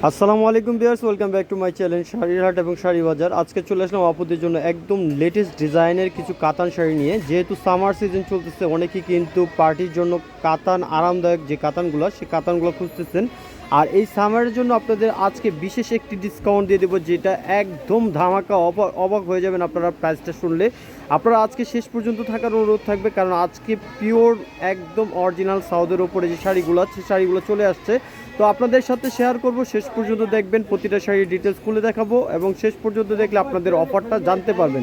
আসসালামু আলাইকুম viewers, welcome back to my channel শাড়ির হাট এবং শাড়ি বাজার। আজকে চলে আসলাম আপুদের জন্য একদম লেটেস্ট ডিজাইনের কিছু কাতান শাড়ি নিয়ে। যেহেতু সামার সিজন চলতেছে, অনেকেই কিন্তু পার্টির জন্য কাতান আরামদায়ক যে কাতানগুলো সেই কাতানগুলো খুঁজতেছেন। আর এই সামারের জন্য আপনাদের আজকে বিশেষ একটি ডিসকাউন্ট দিয়ে দেবো, যেটা একদম ধামাকা। অবাক হয়ে যাবেন আপনারা প্রাইসটা শুনলে। আপনারা আজকে শেষ পর্যন্ত থাকার অনুরোধ থাকবে, কারণ আজকে পিওর একদম অরিজিনাল সাউদের ওপরে যে শাড়িগুলো আছে সেই শাড়িগুলো চলে আসছে। তো আপনাদের সাথে শেয়ার করব, শেষ পর্যন্ত দেখবেন, প্রতিটা শাড়ির ডিটেলস খুলে দেখাবো এবং শেষ পর্যন্ত দেখলে আপনাদের অফারটা জানতে পারবেন।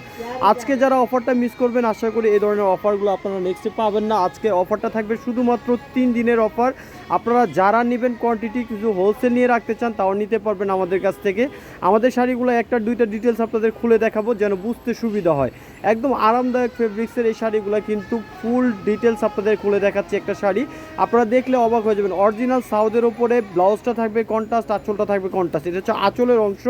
আজকে যারা অফারটা মিস করবেন, আশা করি এই ধরনের অফারগুলো আপনারা নেক্সটে পাবেন না। আজকে অফারটা থাকবে শুধুমাত্র 3 দিনের অফার। আপনারা যারা নেবেন কোয়ান্টিটি কিছু হোলসেল নিয়ে রাখতে চান, তাও নিতে পারবেন আমাদের কাছ থেকে। আমাদের শাড়িগুলো একটা দুইটা ডিটেলস আপনাদের খুলে দেখাবো যেন বুঝতে সুবিধা হয়। একদম আরামদায়ক ফেব্রিক্সের এই শাড়িগুলো কিন্তু ফুল ডিটেলস আপনাদের খুলে দেখাচ্ছি। একটা শাড়ি আপনারা দেখলে অবাক হয়ে যাবেন। অরিজিনাল সাউদের ওপরে ব্লাউজটা থাকবে কন্ট্রাস্ট, আঁচলটা থাকবে কন্ট্রাস্ট। এটা হচ্ছে আঁচলের অংশ,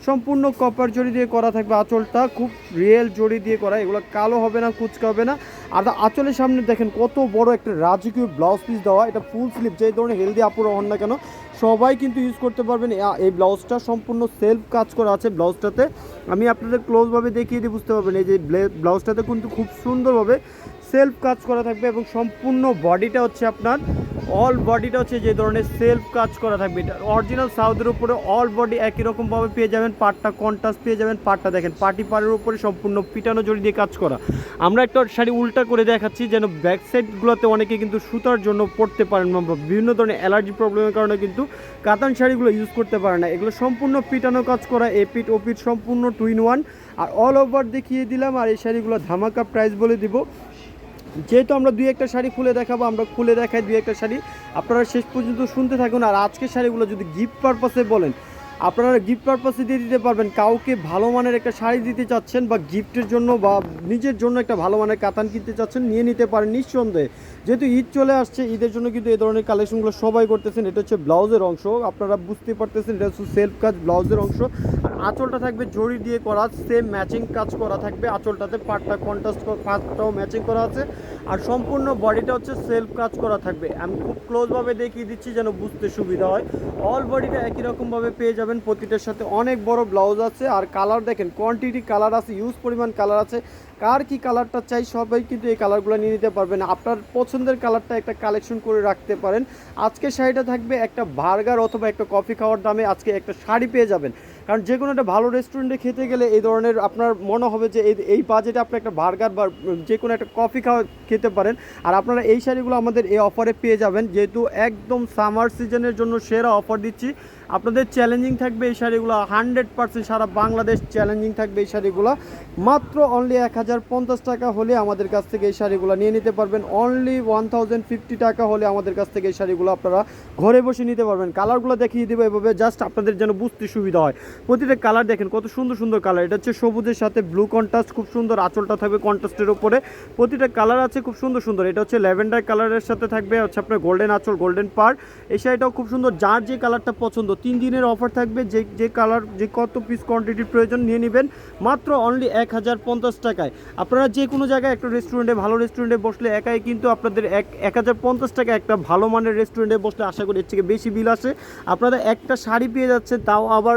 সম্পূর্ণ কপার জড়ি দিয়ে করা থাকবে। আঁচলটা খুব রিয়েল জড়ি দিয়ে করা, এগুলো কালো হবে না, কুচকা হবে না। আর আঁচলের সামনে দেখেন কত বড় একটা রাজকীয় ব্লাউজ পিস দেওয়া। এটা ফুল স্লিভ, যে ধরনের হেলদি আপুরা হন না কেন সবাই কিন্তু ইউজ করতে পারবেন। এই ব্লাউজটা সম্পূর্ণ সেলফ কাজ করা আছে। ব্লাউজটাতে আমি আপনাদের ক্লোজভাবে দেখিয়ে দিয়ে বুঝতে পারবেন। এই যে ব্লাউজটাতে কিন্তু খুব সুন্দরভাবে সেলফ কাজ করা থাকবে এবং সম্পূর্ণ বডিটা হচ্ছে আপনার অল বডিটা হচ্ছে যে ধরনের সেলফ কাজ করা থাকবে। এটা অরিজিনাল সাউথের উপরে অল বডি একই রকমভাবে পেয়ে যাবেন। পাটটা কন্ট্রাস্ট পেয়ে যাবেন। পাটটা দেখেন পাটি পাড়ের উপরে সম্পূর্ণ পিটানো জড়ি দিয়ে কাজ করা। আমরা একটা শাড়ি উল্টা করে দেখাচ্ছি যেন ব্যাক সাইডগুলোতে অনেকে কিন্তু সুতার জন্য পড়তে পারেন বা বিভিন্ন ধরনের অ্যালার্জি প্রবলেমের কারণে কিন্তু কাতান শাড়িগুলো ইউজ করতে পারে না। এগুলো সম্পূর্ণ পিটানো কাজ করা, এপিট ওপিট সম্পূর্ণ 2 in 1 আর অল ওভার দেখিয়ে দিলাম। আর এই শাড়িগুলো ধামাকা প্রাইস বলে দিব। যেহেতু আমরা দুই একটা শাড়ি খুলে দেখাবো, আমরা খুলে দেখাই দুই একটা শাড়ি, আপনারা শেষ পর্যন্ত শুনতে থাকুন। আর আজকের শাড়িগুলো যদি গিফট পারপাসে বলেন, আপনারা গিফট পারপাসে দিয়ে দিতে পারবেন। কাউকে ভালো মানের একটা শাড়ি দিতে চাচ্ছেন বা গিফটের জন্য বা নিজের জন্য একটা ভালো মানের কাতান কিনতে চাচ্ছেন, নিয়ে নিতে পারেন নিঃসন্দেহে। যেহেতু ঈদ চলে আসছে, ঈদের জন্য কিন্তু এই ধরনের কালেকশনগুলো সবাই করতেছেন। এটা হচ্ছে ব্লাউজের অংশ, আপনারা বুঝতে পারতেছেন এটা হচ্ছে সেলফ কাজ ব্লাউজের অংশ। আর আঁচলটা থাকবে জড়ি দিয়ে করা, সেম ম্যাচিং কাজ করা থাকবে আঁচলটাতে। পাটটা কন্ট্রাস্ট, পাটটাও ম্যাচিং করা আছে। আর সম্পূর্ণ বডিটা হচ্ছে সেলফ কাজ করা থাকবে। আমি খুব ক্লোজভাবে দেখিয়ে দিচ্ছি যেন বুঝতে সুবিধা হয়। অল বডিটা একই রকমভাবে পেয়ে যাবেন। প্রতিটার সাথে অনেক বড় ব্লাউজ আছে। আর কালার দেখেন, কোয়ান্টিটি কালার আছে, ইউজ পরিমাণ কালার আছে। কার কি কালারটা চাই সবাই কিন্তু এই কালারগুলো নিয়ে নিতে পারবেন। আপনার পছন্দের কালারটা একটা কালেকশন করে রাখতে পারেন। আজকে শাড়িটা থাকবে একটা বার্গার অথবা একটা কফি খাওয়ার দামে। আজকে একটা শাড়ি পেয়ে যাবেন। কারণ যে কোনো একটা ভালো রেস্টুরেন্টে খেতে গেলে এই ধরনের আপনার মনে হবে যে এই বাজেটে আপনি একটা বার্গার বা যে কোনো একটা কফি খেতে পারেন। আর আপনারা এই শাড়িগুলো আমাদের এই অফারে পেয়ে যাবেন। যেহেতু একদম সামার সিজনের জন্য সেরা অফার দিচ্ছি। আপনাদের চ্যালেঞ্জিং থাকবে এই শাড়িগুলো 100%, সারা বাংলাদেশ চ্যালেঞ্জিং থাকবে এই শাড়িগুলো। মাত্র অনলি 1050 টাকা হলে আমাদের কাছ থেকে এই শাড়িগুলো নিয়ে নিতে পারবেন। অনলি 1050 টাকা হলে আমাদের কাছ থেকে এই শাড়িগুলো আপনারা ঘরে বসে নিতে পারবেন। কালারগুলো দেখিয়ে দেবো এভাবে, জাস্ট আপনাদের যেন বুঝতে সুবিধা হয়। প্রতিটা কালার দেখেন কত সুন্দর সুন্দর কালার। এটা হচ্ছে সবুজের সাথে ব্লু কন্ট্রাস্ট, খুব সুন্দর। আঁচলটা থাকবে কন্ট্রাস্টের উপরে। প্রতিটা কালার আছে খুব সুন্দর সুন্দর। এটা হচ্ছে ল্যাভেন্ডার কালারের সাথে থাকবে হচ্ছে আপনার গোল্ডেন আঁচল, গোল্ডেন পার। এই শাড়িটাও খুব সুন্দর। যার যে কালারটা পছন্দ, 3 দিনের অফার থাকবে। যে কালার, যে কত পিস কোয়ান্টিটির প্রয়োজন নিয়ে নেবেন মাত্র অনলি 1050 টাকায়। আপনারা যে কোনো জায়গায় একটা রেস্টুরেন্টে, ভালো রেস্টুরেন্টে বসলে একাই কিন্তু আপনাদের 1050 টাকা একটা ভালো মানের রেস্টুরেন্টে বসলে আশা করি এর থেকে বেশি বিল আসে। আপনারা একটা শাড়ি পেয়ে যাচ্ছেন, তাও আবার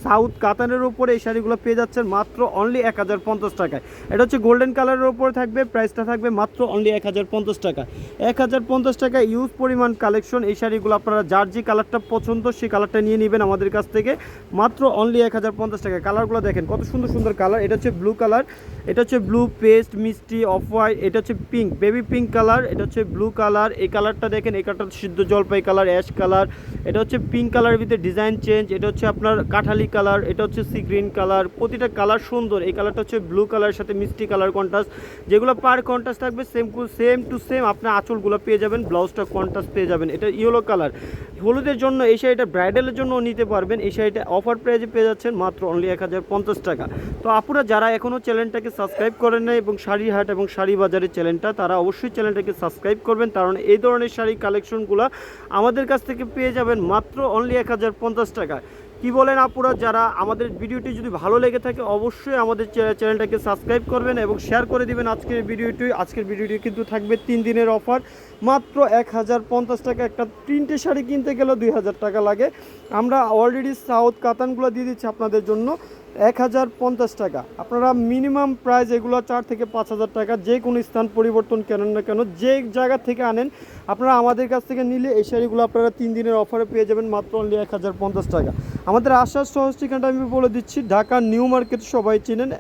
সাউথ কাতানের উপরে এই শাড়িগুলো পেয়ে যাচ্ছেন মাত্র অনলি 1050 টাকায়। এটা হচ্ছে গোল্ডেন কালারের উপরে থাকবে। প্রাইসটা থাকবে মাত্র অনলি 1050 টাকা। 1050 টাকা ইউজ পরিমাণ কালেকশন। এই শাড়িগুলো আপনারা যার যে কালারটা পছন্দ সেই কালারটা নিয়ে নেবেন আমাদের কাছ থেকে মাত্র অনলি 1050 টাকা। কালারগুলো দেখেন কত সুন্দর সুন্দর কালার। এটা হচ্ছে ব্লু কালার, এটা হচ্ছে ব্লু পেস্ট মিষ্টি অফ হোয়াইট, এটা হচ্ছে পিঙ্ক, বেবি পিঙ্ক কালার, এটা হচ্ছে ব্লু কালার। এই কালারটা দেখেন, এই কালারটা সিদ্ধ জলপাই কালার, অ্যাশ কালার। এটা হচ্ছে পিঙ্ক কালারের ভিতরে ডিজাইন চেঞ্জ। এটা হচ্ছে আপনার কাঠালি কালার, এটা হচ্ছে সি গ্রিন কালার। প্রতিটা কালার সুন্দর। এই কালারটা হচ্ছে ব্লু কালারের সাথে মিষ্টি কালার কন্ট্রাস্ট। যেগুলো পার কন্ট্রাস্ট থাকবে সেম টু সেম আপনার আঁচলগুলো পেয়ে যাবেন, ব্লাউজটা কন্ট্রাস্ট পেয়ে যাবেন। এটা ইয়েলো কালার, হলুদের জন্য এই শাড়িটা, ব্রাইডালের জন্য নিতে পারবেন। এই শাড়িটা অফার প্রাইজে পেয়ে যাচ্ছেন মাত্র অনলি 1050 টাকা। তো আপনারা যারা এখনও চ্যানেলটাকে সাবস্ক্রাইব করেন না এবং শাড়ির হাট এবং শাড়ি বাজারের চ্যানেলটা, তারা অবশ্যই চ্যানেলটাকে সাবস্ক্রাইব করবেন, কারণ এই ধরনের শাড়ি কালেকশনগুলো আমাদের কাছ থেকে পেয়ে যাবেন মাত্র অনলি 1050 টাকা। কি বলেন আপুরা? যারা আমাদের ভিডিওটি যদি ভালো লেগে থাকে অবশ্যই আমাদের চ্যানেলটাকে সাবস্ক্রাইব করবেন এবং শেয়ার করে দিবেন আজকের ভিডিওটি কিন্তু থাকবে 3 দিনের অফার, মাত্র 1050 টাকা। একটা প্রিন্টের শাড়ি কিনতে গেলে 2000 টাকা লাগে, আমরা অলরেডি সাউথ কাতানগুলো দিয়ে দিচ্ছি আপনাদের জন্য 1050 টাকা। আপনারা মিনিমাম প্রাইস এগুলো 4 থেকে 5000 টাকা, যে কোনো স্থান পরিবর্তন কেনেন না কেন, যে জায়গা থেকে আনেন আপনারা আমাদের কাছ থেকে নিলে এই শাড়িগুলো আপনারা 3 দিনের অফারে পেয়ে যাবেন মাত্র অনলি 1050 টাকা। আমাদের আসার সহজ ঠিকানাটা আমি বলে দিচ্ছি, ঢাকা নিউ মার্কেট সবাই চিনেন,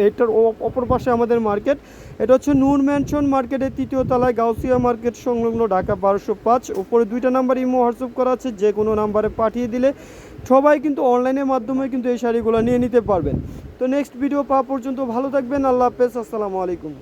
এটার অপর পাশে আমাদের মার্কেট, এটা হচ্ছে নূর ম্যানশন মার্কেটের 3য় তলায়, গাউসিয়া মার্কেট সংলগ্ন, ঢাকা 1205। উপরে 2টা নাম্বার ইমো হোয়াটসঅ্যাপ করা আছে, যে কোনো নাম্বারে পাঠিয়ে দিলে সবাই কিন্তু অনলাইনের মাধ্যমে কিন্তু এই শাড়িগুলো নিয়ে নিতে পারবেন। তো নেক্সট ভিডিও পাওয়া পর্যন্ত ভালো থাকবেন, আল্লাহ হাফেজ, আসসালামু আলাইকুম।